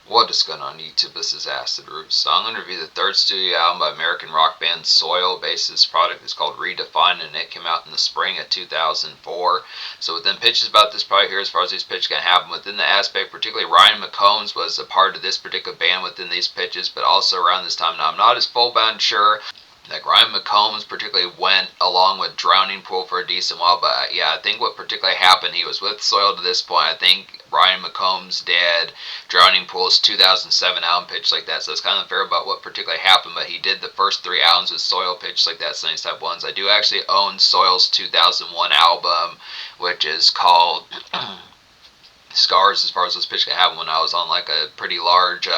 What is going on YouTube? This is Acid Roots. So I'm going to review the third studio album by American rock band Soil. Basically, this product is called Redefine, and it came out in the spring of 2004. So within pitches about this product here, as far as these pitches can happen, within the aspect, particularly Ryan McCombs was a part of this particular band within these pitches, but also around this time. Now, I'm not as full-bound sure. Like Ryan McCombs particularly went along with Drowning Pool for a decent while, but yeah, I think what particularly happened, he was with Soil to this point. I think Ryan McCombs did Drowning Pool's 2007 album pitch like that, so it's kind of unfair about what particularly happened, but he did the first three albums with Soil pitch like that, Sunny Type 1s. I do actually own Soil's 2001 album, which is called Scars, as far as this pitch can happen, when I was on like a pretty large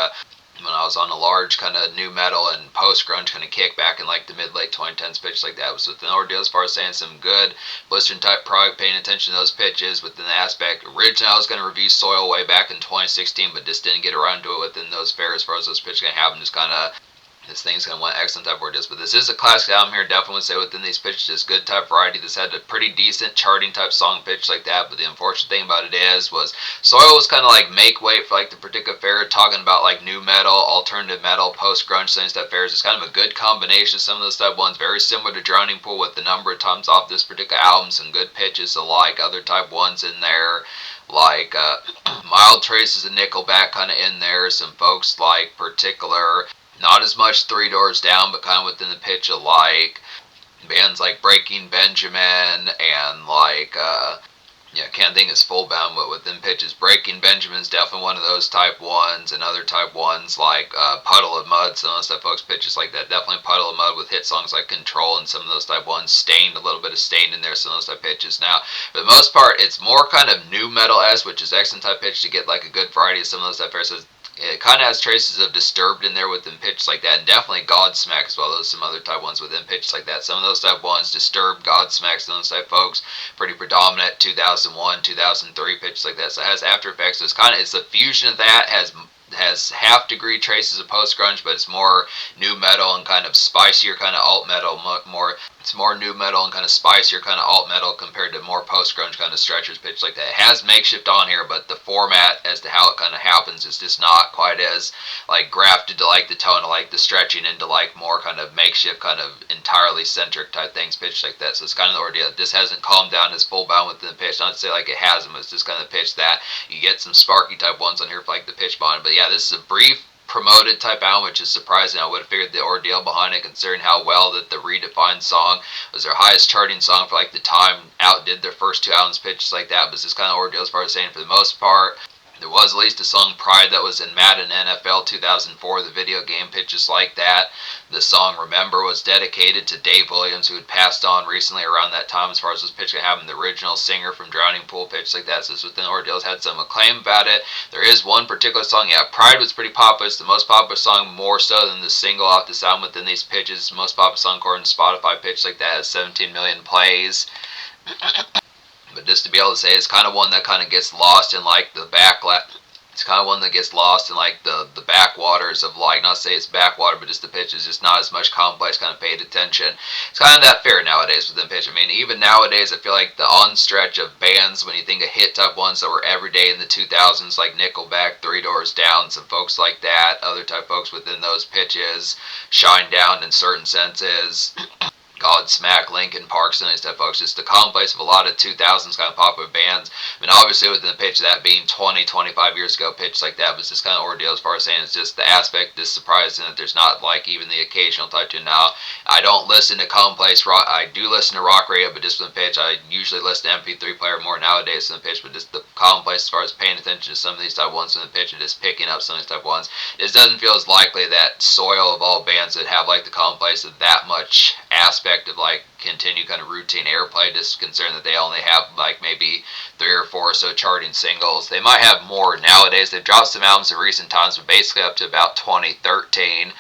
when I was on a large kind of new metal and post-grunge kind of kick back in like the mid-late 2010s pitch like that. It was within the ordeal as far as saying some good blistering type product, paying attention to those pitches within the aspect. Originally I was going to review Soil way back in 2016, but just didn't get around to it within those fairs as far as those pitches can happen. Just kind of this thing's going to want excellent type word is, but this is a classic album here. Definitely would say within these pitches, just good type variety. This had a pretty decent charting type song pitch like that, but the unfortunate thing about it was Soil was kind of like make way for like the particular fair, talking about like new metal, alternative metal, post grunge things type fairs. It's kind of a good combination of some of those type ones, very similar to Drowning Pool with the number of times off this particular album, some good pitches alike, other type ones in there. Like mild traces of Nickelback kind of in there, some folks like particular, not as much Three Doors Down, but kind of within the pitch alike. Bands like Breaking Benjamin and like, yeah, I can't think it's full bound, but within pitches, Breaking Benjamin's definitely one of those type ones, and other type ones like Puddle of Mud, some of those type folks pitches like that. Definitely Puddle of Mud with hit songs like Control and some of those type ones. Stained, a little bit of Stained in there, some of those type pitches. Now, for the most part, it's more kind of new metal-esque, which is excellent type pitch to get like a good variety of some of those type pairs. It kind of has traces of Disturbed in there within pitches like that, and definitely Godsmack as well. Those some other type ones within pitches like that. Some of those type ones, Disturbed, Godsmack, some of those type folks, pretty predominant 2001, 2003 pitches like that. So it has After Effects. So it's a fusion of that. Has half degree traces of post grunge, but it's more new metal and kind of spicier kind of alt metal. It's more new metal and kind of spicier kind of alt metal compared to more post grunge kind of stretchers pitch like that. It has Makeshift on here, but the format as to how it kind of happens is just not quite as like grafted to like the tone of like the stretching into like more kind of Makeshift kind of entirely centric type things pitched like that. So it's kind of the ordeal. This hasn't calmed down as full bound within the pitch. Not to say like it hasn't, but it's just kind of the pitch that you get some sparky type ones on here for like the pitch bond. But yeah, this is a brief promoted type album, which is surprising. I would have figured the ordeal behind it, considering how well that the Redefine song was their highest charting song for like the time, outdid their first two albums pitches like that. But it's this kind of ordeal as far as saying for the most part. There was at least a song Pride that was in Madden NFL 2004, the video game pitches like that. The song Remember was dedicated to Dave Williams, who had passed on recently around that time as far as this pitch could happen. The original singer from Drowning Pool pitch like that. So it's within Ordeals had some acclaim about it. There is one particular song, yeah, Pride was pretty popular. It's the most popular song, more so than the single off the album within these pitches. The most popular song according to Spotify pitch like that has 17 million plays. But just to be able to say, it's kind of one that kind of gets lost in like the it's kind of one that gets lost in like the backwaters of like, not to say it's backwater, but just the pitch is just not as much complex kind of paid attention. It's kind of that fair nowadays within pitch. I mean, even nowadays, I feel like the on stretch of bands, when you think of hit type ones that were every day in the 2000s, like Nickelback, Three Doors Down, some folks like that, other type folks within those pitches, Shine Down in certain senses. Godsmack, Linkin Park, some of these type folks, just the commonplace of a lot of 2000s kind of popular bands. I mean, obviously within the pitch of that being 20, 25 years ago, pitch like that was this kind of ordeal as far as saying it's just the aspect is surprising that there's not like even the occasional type to now. I don't listen to commonplace rock. I do listen to rock radio, but just with the pitch, I usually listen to MP3 player more nowadays than the pitch, but just the commonplace as far as paying attention to some of these type ones in the pitch and just picking up some of these type ones. It doesn't feel as likely that Soil of all bands that have like the commonplace of that much aspect of like continue kind of routine airplay, just considering that they only have like maybe 3 or 4 or so charting singles. They might have more nowadays. They've dropped some albums in recent times, but basically up to about 2013,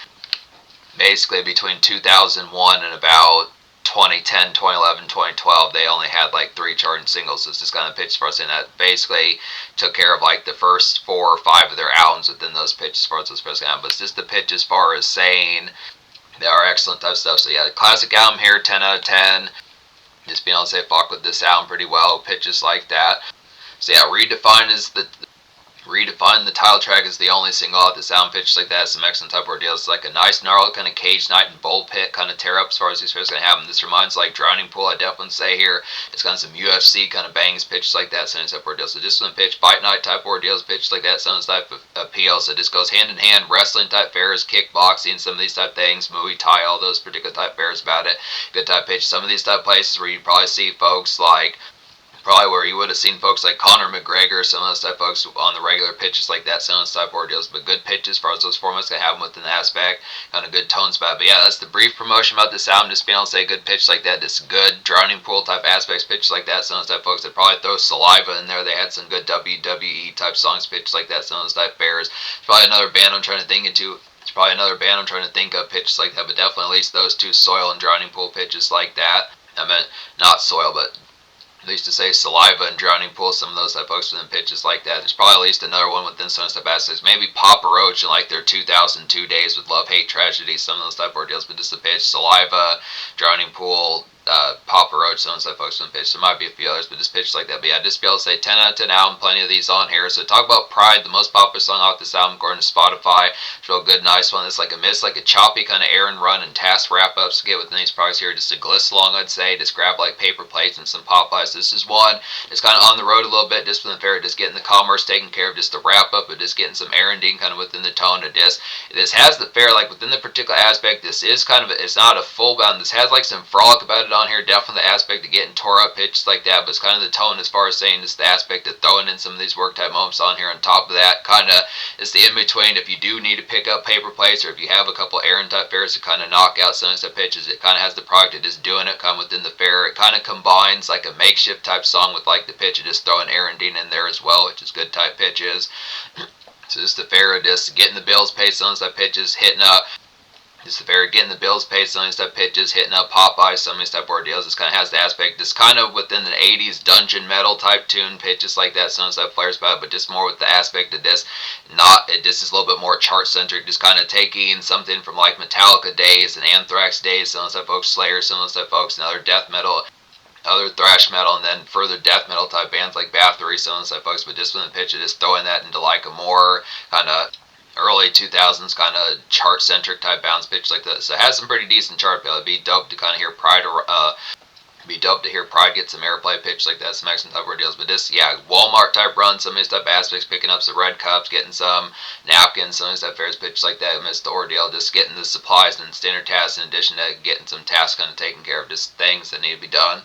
basically between 2001 and about 2010, 2011, 2012, they only had like 3 charting singles. So it's just kind of pitch for us, and that basically took care of like the first 4 or 5 of their albums within those pitches as far as those first albums. But it's just the pitch as far as saying they are excellent type stuff. So yeah, classic album here, 10 out of 10. Just being able to say fuck with this album pretty well, pitches like that. So yeah, Redefine and the title track is the only single off the album, pitches like that, some excellent type of ordeals. It's like a nice gnarly kind of cage night and bull pit kind of tear up as far as these pairs going to happen. This reminds like Drowning Pool, I definitely say here. It's got some UFC kind of bangs, pitches like that, some type of ordeals. So just one pitch, fight night type ordeals, pitches like that, some type of appeal. So this goes hand in hand, wrestling type fairs, kickboxing, some of these type things, Muay Thai, all those particular type fairs about it. Good type pitch. Some of these type places where you probably see folks like probably where you would have seen folks like Conor McGregor, some of those type folks on the regular pitches like that, some of those type ordeals, but good pitches as far as those formats they have them within the aspect, kind of good tones about it. But yeah, that's the brief promotion about this album, just being able to say good pitch like that, just good Drowning Pool type aspects, pitches like that, some of those type folks that probably throw Saliva in there, they had some good WWE type songs, pitches like that, some of those type fairs. It's probably another band I'm trying to think into. It's probably another band I'm trying to think of pitches like that, but definitely at least those two, Soil and Drowning Pool pitches like that. I meant not Soil, but at least to say Saliva and Drowning Pool, some of those type folks within pitches like that. There's probably at least another one within some type aspects. Maybe Papa Roach in like their 2002 days with Love, Hate, Tragedy, some of those type ordeals, but just a pitch, Saliva, Drowning Pool, Papa Roach, some of those type folks within pitch. There might be a few others, but just pitches like that. But yeah, just be able to say 10 out of 10 album, plenty of these on here. So talk about Pride, the most popular song off this album according to Spotify. It's a real good, nice one. It's like a miss, like a choppy kind of air and run and task wrap-ups to get within these products here. Just a gliss along, I'd say. Just grab like paper plates and some pop ice. This is one. It's kind of on the road a little bit, just within the fair, just getting the commerce taken care of, just the wrap-up, but just getting some erranding kind of within the tone of this. This has the fair, like within the particular aspect, this is kind of, it's not a full bound. This has like some frolic about it on here, definitely the aspect of getting tore up pitches like that, but it's kind of the tone as far as saying just the aspect of throwing in some of these work type moments on here. On top of that, kind of it's the in between. If you do need to pick up paper plates, or if you have a couple errand type fairs to kind of knock out some of the pitches, it kind of has the product of just doing it kind of within the fair. It kind of combines like a makeshift type song with like the pitch of just throwing erranding in there as well, which is good type pitches. So just the fair of just getting the bills paid, some of these type pitches, hitting up. Just the fair, getting the bills paid, some of these type pitches, hitting up Popeye, some of these type ordeals. This kind of has the aspect, just kind of within the 80s dungeon metal type tune, pitches like that, some of these type flares about it, but just more with the aspect of this, this is a little bit more chart centric, just kind of taking something from like Metallica days and Anthrax days, some of those type folks, Slayer, some of those type folks, and other death metal, other thrash metal, and then further death metal type bands like Bathory, some of those type folks, but just with the pitch of just throwing that into like a more kind of early 2000s kind of chart centric type bounce pitch like this. So it has some pretty decent chart appeal. It'd be dope to kind of hear Pride get some airplay pitch like that, some excellent type of deals. But this, yeah, Walmart type run, some of these type aspects, picking up some red cups, getting some napkins, some of these type fairs pitch like that. Missed the ordeal, just getting the supplies and standard tasks in addition to getting some tasks kind of taken care of, just things that need to be done.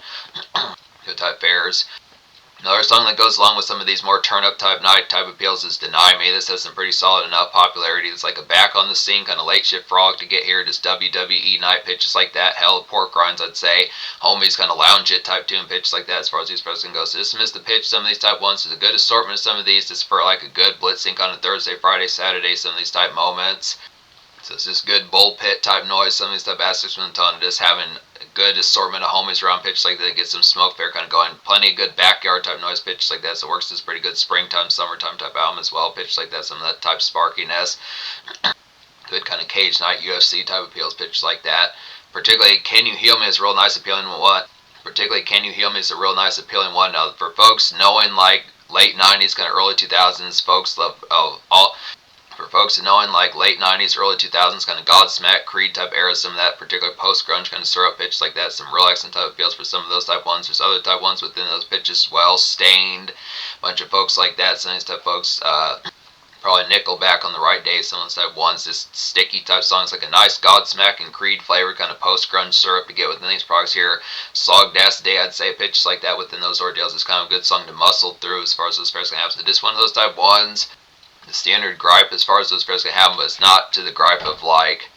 Good type fairs. Another song that goes along with some of these more turn-up type night type appeals is Deny Me. This has some pretty solid enough popularity. It's like a back on the scene kind of late shift frolic to get here. Just WWE night pitches like that. Hell, pork rinds, I'd say. Homies kind of lounge it type tune pitches like that as far as these pros can go. So just missed the pitch. Some of these type ones. There's a good assortment of some of these just for like a good blitzing kind of Thursday, Friday, Saturday, some of these type moments. So it's just good bull pit type noise, some of these type aspects from the tone, just having a good assortment of homies around pitch like that, get some smoke fair kind of going, plenty of good backyard type noise pitch like that, so it works as pretty good springtime, summertime type album as well, pitch like that, some of that type sparkiness, good kind of cage night, UFC type appeals, pitch like that. Particularly Can You Heal Me is a real nice appealing one. Particularly Can You Heal Me is a real nice appealing one. Now for folks knowing like late 90s, kind of early 2000s, folks love for folks knowing like late 90s, early 2000s, kind of Godsmack, Creed type era, some of that particular post-grunge kind of syrup pitch like that, some real excellent type appeals for some of those type ones. There's other type ones within those pitches as well, Stained, a bunch of folks like that, some of these type folks, probably Nickelback on the right day, some of those type ones, just sticky type songs, like a nice Godsmack and Creed flavor kind of post-grunge syrup to get within these products here. Slogged Ass Day, I'd say, pitches like that within those ordeals is kind of a good song to muscle through as far as those fairs can happen. So just one of those type ones. The standard gripe as far as those fairs can happen, but it's not to the gripe of like,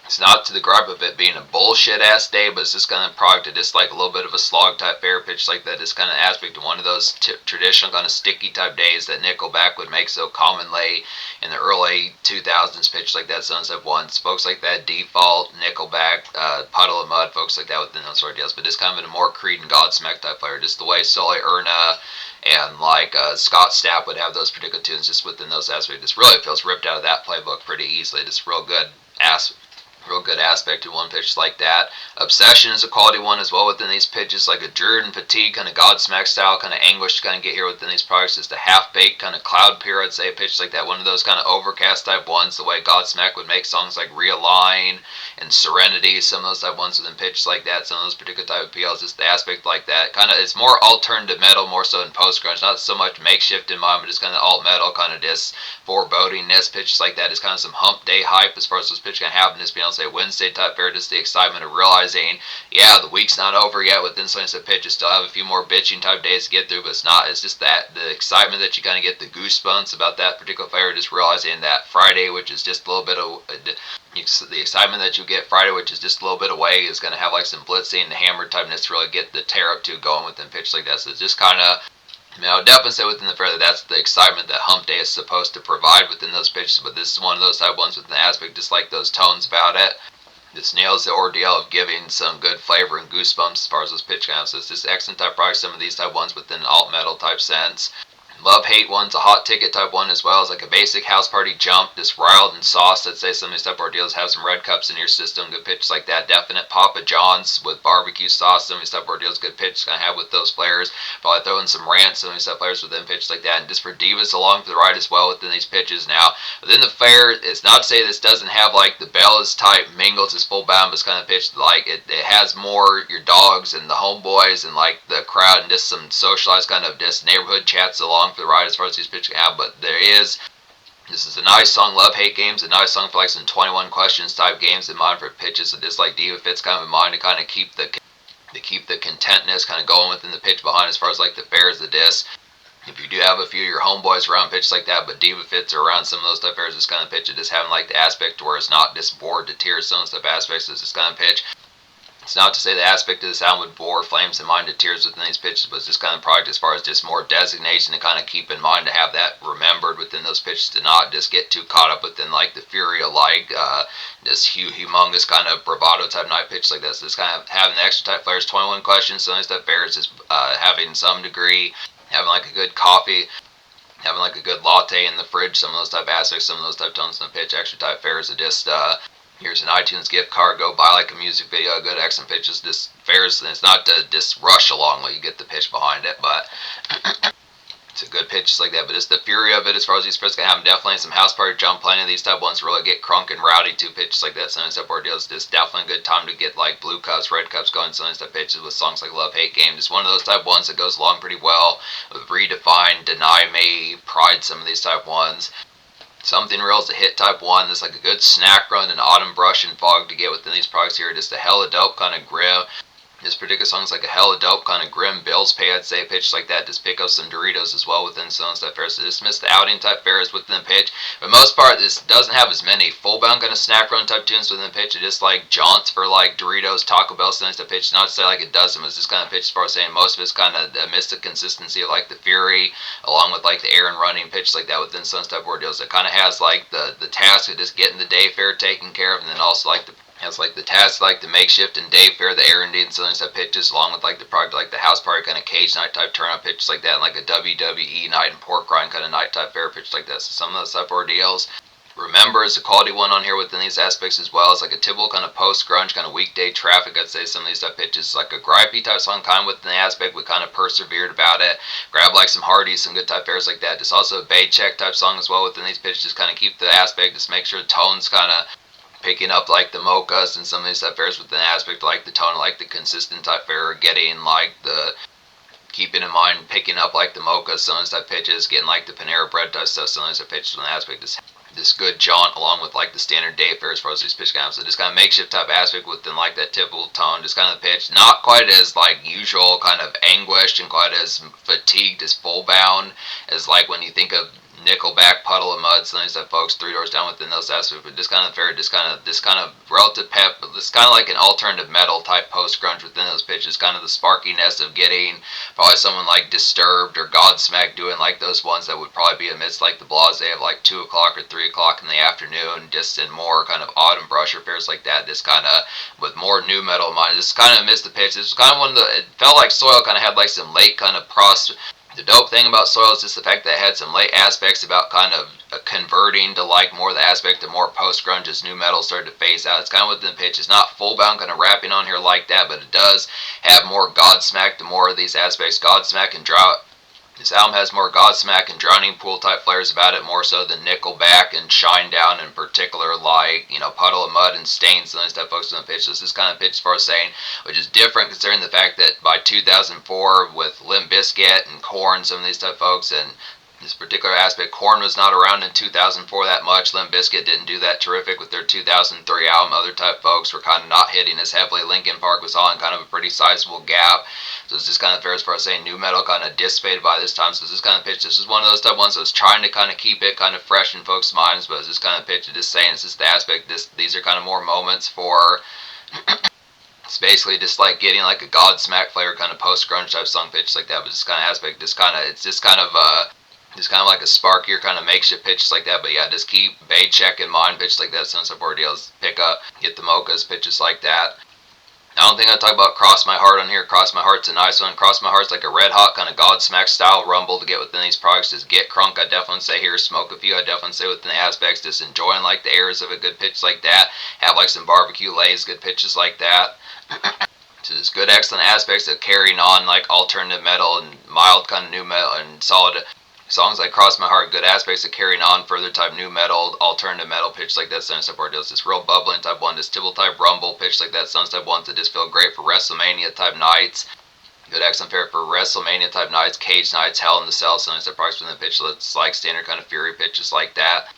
it's not to the gripe of it being a bullshit ass day, but it's just kind of product of just like a little bit of a slog type fair pitch like that. It's kind of aspect of one of those traditional kind of sticky type days that Nickelback would make so commonly in the early 2000s pitch like that. Sunset ones, folks like that, Default, Nickelback, Puddle of Mud, folks like that within those sort of deals, but just kind of in a more Creed and Godsmack type flavor, just the way Sully Erna and like Scott Stapp would have those particular tunes just within those aspects. This really feels ripped out of that playbook pretty easily. Just real good Real good aspect to one pitch like that. Obsession is a quality one as well within these pitches, like a Jordan Fatigue kind of Godsmack style kind of anguish to kind of get here within these products. Just a half-baked kind of Cloud Pier, I'd say, a pitch like that. One of those kind of overcast type ones, the way Godsmack would make songs like Realign and Serenity, some of those type ones within pitches like that, some of those particular type of PLs, just the aspect like that. Kind of, it's more alternative metal, more so in post-grunge, not so much makeshift in mind, but just kind of alt metal, kind of just forebodingness, pitches like that. Is kind of some hump day hype as far as those pitches can happen. Just being able to say Wednesday type fair, just the excitement of realizing, yeah, the week's not over yet with influence of pitches. Still have a few more bitching type days to get through, but it's not. It's just that the excitement that you kind of get, the goosebumps about that particular fair, just realizing that Friday, which is just a little bit of the excitement that you get Friday, which is just a little bit away, is going to have like some blitzing and hammer typeness to really get the tear up to going within pitch like that. So it's just kind of, I mean, I would definitely say within the fair that that's the excitement that hump day is supposed to provide within those pitches, but this is one of those type ones with the aspect, just like those tones about it. This nails the ordeal of giving some good flavor and goosebumps as far as those pitch counts. So it's just excellent type product, some of these type ones within alt metal type sense. Love-hate one's a hot ticket type one as well. It's like a basic house party jump, just riled and sauced. I'd say some of these type ordeals have some red cups in your system, good pitches like that. Definite Papa John's with barbecue sauce, some of these type ordeals, good pitches kind of have with those flavors. Probably throw in some rants, some of these type flavors within pitches like that. And just for divas along for the ride as well within these pitches. Now, within the fair, it's not to say this doesn't have like the Bellas type mingles, it's full bound, but it's kind of pitched like it has more your dogs and the homeboys and like the crowd and just some socialized kind of just neighborhood chats along for the ride as far as these pitches have. But this is a nice song. Love hate games, a nice song for like some 21 questions type games in mind for pitches. So just like diva fits kind of in mind to kind of keep the contentness kind of going within the pitch behind as far as like the fairs, the disc. If you do have a few of your homeboys around pitch like that, but diva fits are around some of those type fairs, this kind of pitch, it just having like the aspect to where it's not just bored to tears, some of those type aspects of this kind of pitch. It's not to say the aspect of the sound would bore flames in mind to tears within these pitches, but it's this kind of product as far as just more designation to kind of keep in mind to have that remembered within those pitches, to not just get too caught up within like the fury of like this humongous kind of bravado type night pitch like this. So it's kind of having the extra type flares, 21 questions, some of these type fairs is having some degree, having like a good coffee, having like a good latte in the fridge, some of those type aspects, some of those type tones in the pitch, extra type fairs are just here's an iTunes gift card, go buy like a music video, good excellent pitches, just fairs, and it's not to just rush along while you get the pitch behind it, but it's a good pitch like that. But it's the fury of it as far as these pitches can happen. Definitely some house party jump, plenty of these type ones really get crunk and rowdy too, pitches like that. Some of these type ordeals, just definitely a good time to get like blue cups, red cups going, some of these type pitches with songs like Love Hate Game. Just one of those type ones that goes along pretty well with Redefine, Deny Me, Pride, some of these type ones. Something Real is a hit type one. That's like a good snack run and autumn brush and fog to get within these products here. Just a hella dope kind of grim. This particular song is like a hella dope kind of grim Bills pay, I'd say, pitch like that. Just pick up some Doritos as well within some type fairs. So dismiss the outing type fairs within the pitch. For the most part, this doesn't have as many full bound kind of snack run type tunes within the pitch. It just like jaunts for like Doritos, Taco Bell, some type pitch. Not to say like it doesn't, but it's just kind of pitch as far as saying most of it's kind of amidst the consistency of like the fury, along with like the air and running pitch like that within some type ordeals. It kind of has like the task of just getting the day fair taken care of, and then also like the has like the tasks like the makeshift and day fair, the air and some type pitches, along with like the product like the house party kind of cage night type turn up pitches like that, and like a WWE night and pork rind kind of night type fair pitch like that. So some of those type ordeals. Remember is a quality one on here within these aspects as well. It's like a typical kind of post-grunge kind of weekday traffic. I'd say some of these type pitches is like a gripey type song, kind of within the aspect, we kind of persevered about it. Grab like some Hardys, some good type fairs like that. Just also a Bay Check type song as well within these pitches. Just kind of keep the aspect, just make sure the tone's kind of picking up like the mochas and some of these type fairs with an aspect like the tone, like the consistent type fair, getting like the keeping in mind picking up like the mochas, some of these type pitches, getting like the Panera Bread type stuff, some of these type pitches with an aspect is this good jaunt along with like the standard day fair as far as these pitch counts. So just kind of makeshift type aspect within like that typical tone, just kind of the pitch, not quite as like usual kind of anguished and quite as fatigued as full bound as like when you think of Nickelback, Puddle of Mud, some of these folks, Three Doors Down within those aspects, but just kind of fair, just kind of relative pep, but it's kind of like an alternative metal type post grunge within those pitches, kind of the sparkiness of getting probably someone like Disturbed or Godsmack doing like those ones that would probably be amidst like the blase of like 2 o'clock or 3 o'clock in the afternoon, just in more kind of autumn brush affairs like that. This kind of with more new metal in mind. This kind of missed the pitch. This was kind of one of the, it felt like Soil kind of had like some late kind of The dope thing about Soil is just the fact that it had some late aspects about kind of converting to like more the aspect of more post-grunge as new metal started to phase out. It's kind of within the pitch. It's not full-bound kind of rapping on here like that, but it does have more Godsmack to more of these aspects. Godsmack and Drought. This album has more Godsmack and Drowning Pool type flares about it, more so than Nickelback and Shinedown in particular, like, Puddle of Mud and Stains and those type of folks on the pitch. So this is kind of pitch as far as saying, which is different considering the fact that by 2004 with Limp Bizkit and Korn, some of these type of folks, and this particular aspect, Korn was not around in 2004 that much. Limp Bizkit didn't do that terrific with their 2003 album. Other type folks were kind of not hitting as heavily. Linkin Park was on kind of a pretty sizable gap. So it's just kind of fair as far as saying new metal kind of dissipated by this time. So this is kind of pitch. This is one of those type ones that was trying to kind of keep it kind of fresh in folks' minds, but it's just kind of pitch. Just saying it's just the aspect. These are kind of more moments for. It's basically just like getting like a Godsmack flavor kind of post grunge type song pitch like that. But this kind of aspect, it's just kind of like a sparkier kind of makeshift pitches like that. But yeah, just keep Bay check in mind, pitches like that, some support deals, pick up, get the mochas, pitches like that. I don't think I talk about Cross My Heart on here. Cross My Heart's a nice one. Cross My Heart's like a red hot kind of Godsmack style rumble to get within these products. Just get crunk, I definitely say here. Smoke a few, I definitely say within the aspects. Just enjoying like the airs of a good pitch like that. Have like some BBQ Lays, good pitches like that. So there's good excellent aspects of carrying on like alternative metal and mild kind of new metal and solid songs like Cross My Heart, good aspects of carrying on further type new metal, alternative metal pitch like that, Sun Support deals. This real bubbling type one, this Tibble type rumble pitch like that, Sun type ones that just feel great for WrestleMania type nights. Good excellent pair for WrestleMania type nights, Cage nights, Hell in the Cell, Sun type products from the pitch that's like standard kind of Fury pitches like that.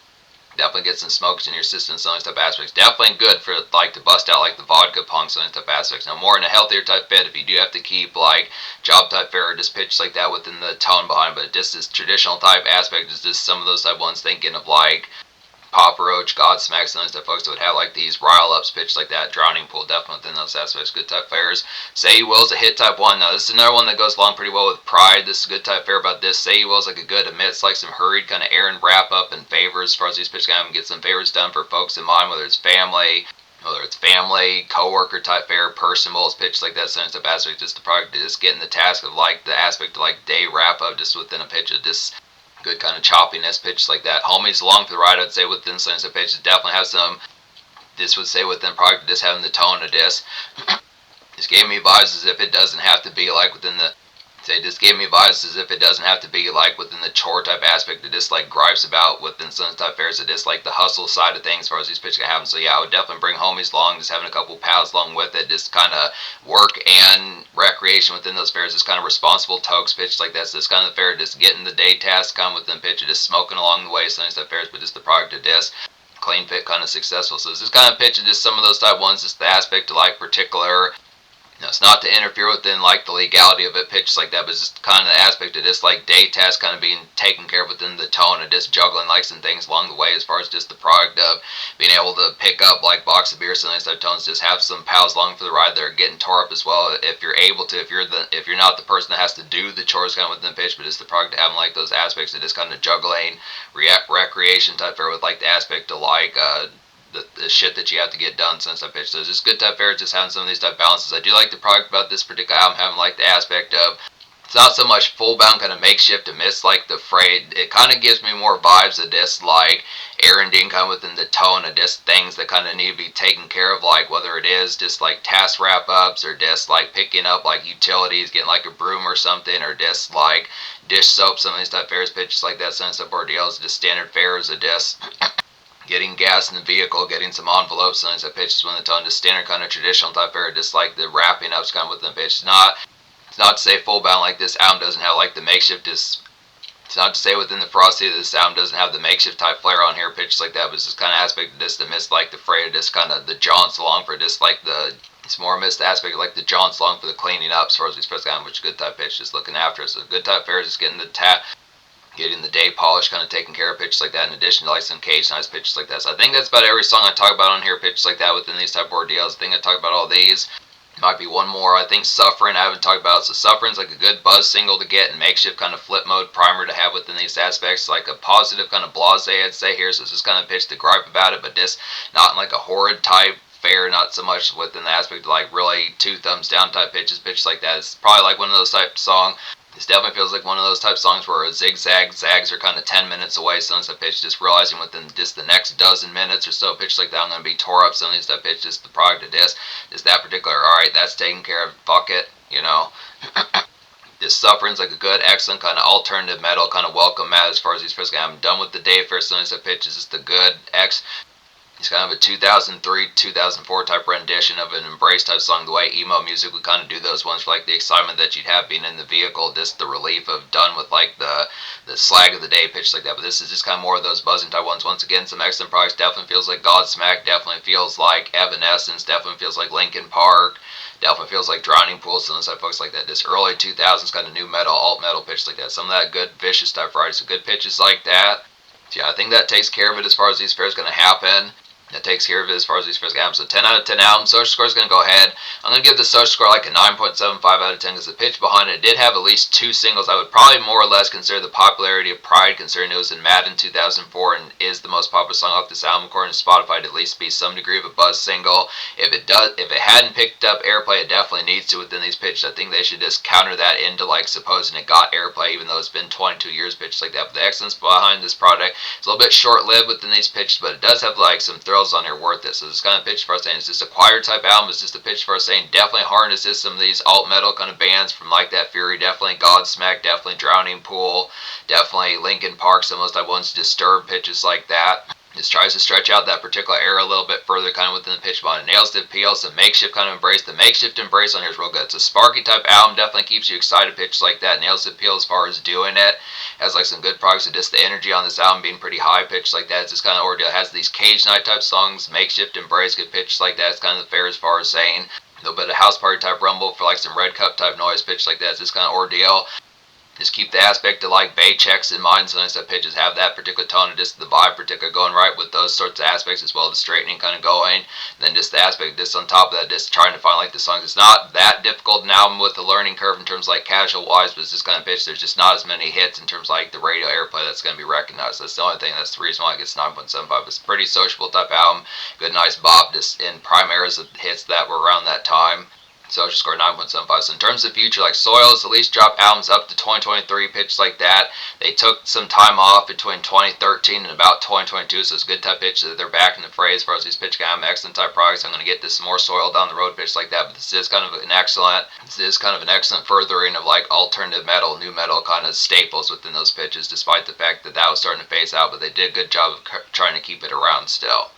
Definitely get some smokes in your system, some type aspects. Definitely good for like to bust out like the vodka punk, some type aspects. Now more in a healthier type fit if you do have to keep like job type fare or just pitch like that within the tone behind. But just this traditional type aspect is just some of those type ones thinking of like Papa Roach, Godsmack, some of those type folks that would have like these rile ups pitched like that, Drowning Pool, definitely within those aspects, good type fares. Say You Will's a hit type one. Now this is another one that goes along pretty well with Pride. This is a good type fare about this. Say You Will's like a good amidst like some hurried kind of errand wrap up and favors as far as these pitch kind of get some favors done for folks in mind, whether it's family, co-worker type fare, personal is pitched like that, sense of aspect, just the product, just getting the task of like the aspect of like day wrap up just within a pitch of this good kind of choppiness pitch like that. Homies along for the ride, I'd say within sense of pitch, definitely have some, this would say within product, just having the tone of this. Just gave me vibes as if it doesn't have to be like within the, say, just gave me vibes as if it doesn't have to be like within the chore type aspect that just like gripes about within some type fairs, that just like the hustle side of things as far as these pitches can happen. So yeah, I would definitely bring homies along, just having a couple pals along with it, just kind of work and recreation within those fairs. It's kind of responsible tokes pitched like that. So it's kind of the fair, just getting the day task kind of within pitch, just smoking along the way, some type fairs, but just the product of this clean fit kind of successful. So this is kind of pitch of just some of those type ones, just the aspect of like particular. It's not to interfere within like the legality of it, pitches like that, but it's just kind of the aspect of this like day task kind of being taken care of within the tone and just juggling like some things along the way as far as just the product of being able to pick up like box of beer, some of these type tones, just have some pals along for the ride that are getting tore up as well if you're able to, if you're not the person that has to do the chores kind of within the pitch, but it's the product of having like those aspects of just kind of juggling recreation type fare with like the aspect of like the shit that you have to get done since I pitched. So it's just good type fare, just having some of these type balances. I do like the product about this particular album, having like the aspect of, it's not so much full bound kind of makeshift amidst like the fray. It kind of gives me more vibes of this like erranding kind of within the tone of just things that kind of need to be taken care of, like whether it is just like task wrap ups or just like picking up like utilities, getting like a broom or something, or just like dish soap, some of these type fares, pitches like that, sense of ordeals, just standard fares of just getting gas in the vehicle, getting some envelopes, and as I pitches when the tone, just standard kind of traditional type fare, just like the wrapping up's kind of within the pitch. It's not to say full bound like this album doesn't have like the makeshift, it's not to say within the frosty that this album doesn't have the makeshift type flair on here, pitches like that, but it's just kind of aspect of this to miss like the fray of this kind of the jaunts along for just like the, it's more missed aspect of like the jaunts along for the cleaning up as far as we express kind of, which is good type pitch, just looking after it. So good type fare is just getting the day polish kind of taken care of, pitches like that, in addition to like some cage nice pitches like that. So I think that's about every song I talk about on here, pitches like that within these type of ordeals. I think I talked about all these. Might be one more. I think Suffering I haven't talked about. So Suffering's like a good buzz single to get, and makeshift kind of flip mode primer to have within these aspects. Like a positive kind of blase I'd say here. So it's just kind of pitch to gripe about it, but just not in like a horrid type fair, not so much within the aspect of like really 2 thumbs down type pitches like that. It's probably like one of those type of songs This definitely feels like one of those type songs where a zigzag zags are kind of 10 minutes away. Someone's that pitch, just realizing within just the next dozen minutes or so, pitch like that, I'm going to be tore up. Some of these that pitch, just the product of this, just that particular. All right, that's taken care of. Fuck it, you know. This Suffering's like a good, excellent kind of alternative metal, kind of welcome mat as far as these first. I'm done with the day for some of these pitch. Is just a good It's kind of a 2003, 2004 type rendition of an Embrace type song. The way emo music would kind of do those ones for like the excitement that you'd have being in the vehicle, just the relief of done with like the slag of the day pitch like that. But this is just kind of more of those buzzing type ones. Once again, some excellent products. Definitely feels like Godsmack. Definitely feels like Evanescence. Definitely feels like Linkin Park. Definitely feels like Drowning Pool. Some of those type folks like that. This early 2000s kind of new metal, alt metal pitch like that. Some of that good vicious type variety. So good pitches like that. So yeah, I think that takes care of it as far as these fairs going to happen. That takes care of it as far as these first albums. So 10 out of 10 albums. Social score is going to go ahead. I'm going to give the social score like a 9.75 out of 10 because the pitch behind it did have at least 2 singles. I would probably more or less consider the popularity of Pride, considering it was in Madden 2004 and is the most popular song off this album, according to Spotify, to at least be some degree of a buzz single. If it hadn't picked up airplay, it definitely needs to within these pitches. I think they should just counter that into like supposing it got airplay, even though it's been 22 years pitched like that. But the excellence behind this product is a little bit short-lived within these pitches, but it does have like some thrills on here worth it. So this kind of pitch for us saying it's just a choir type album. It's just a pitch for us saying definitely harnesses some of these alt metal kind of bands from like that Fury, definitely Godsmack, definitely Drowning Pool, definitely Linkin Park, some of those type ones, Disturbed pitches like that. Just tries to stretch out that particular era a little bit further, kind of within the pitch bond. It nails the appeal. Some makeshift kind of embrace. The makeshift embrace on here is real good. It's a sparky type album. Definitely keeps you excited. Pitch like that. Nails the appeal as far as doing it. Has like some good products. And just the energy on this album being pretty high pitched like that. It's just kind of ordeal. It has these cage night type songs. Makeshift embrace. Good pitch like that. It's kind of the fair as far as saying. A little bit of house party type rumble for like some red cup type noise pitch like that. It's just kind of ordeal. Just keep the aspect of like bay checks in mind. Sometimes that pitches have that particular tone and just the vibe particular going right with those sorts of aspects, as well as the straightening kind of going. And then just the aspect just on top of that, just trying to find like the songs. It's not that difficult an album with the learning curve in terms of like casual wise, but it's just kind of pitch. There's just not as many hits in terms of like the radio airplay that's going to be recognized. That's the only thing. That's the reason why it gets 9.75. It's a pretty sociable type album. Good nice bop just in prime eras of hits that were around that time. Social score 9.75. So in terms of future, like Soils, at least dropped albums up to 2023, pitch like that. They took some time off between 2013 and about 2022, so it's a good type pitch that they're back in the fray as far as these pitch guys. Excellent type products. I'm going to get this more Soil down the road pitch like that, but this is kind of an excellent furthering of like alternative metal, new metal kind of staples within those pitches, despite the fact that that was starting to phase out, but they did a good job of trying to keep it around still.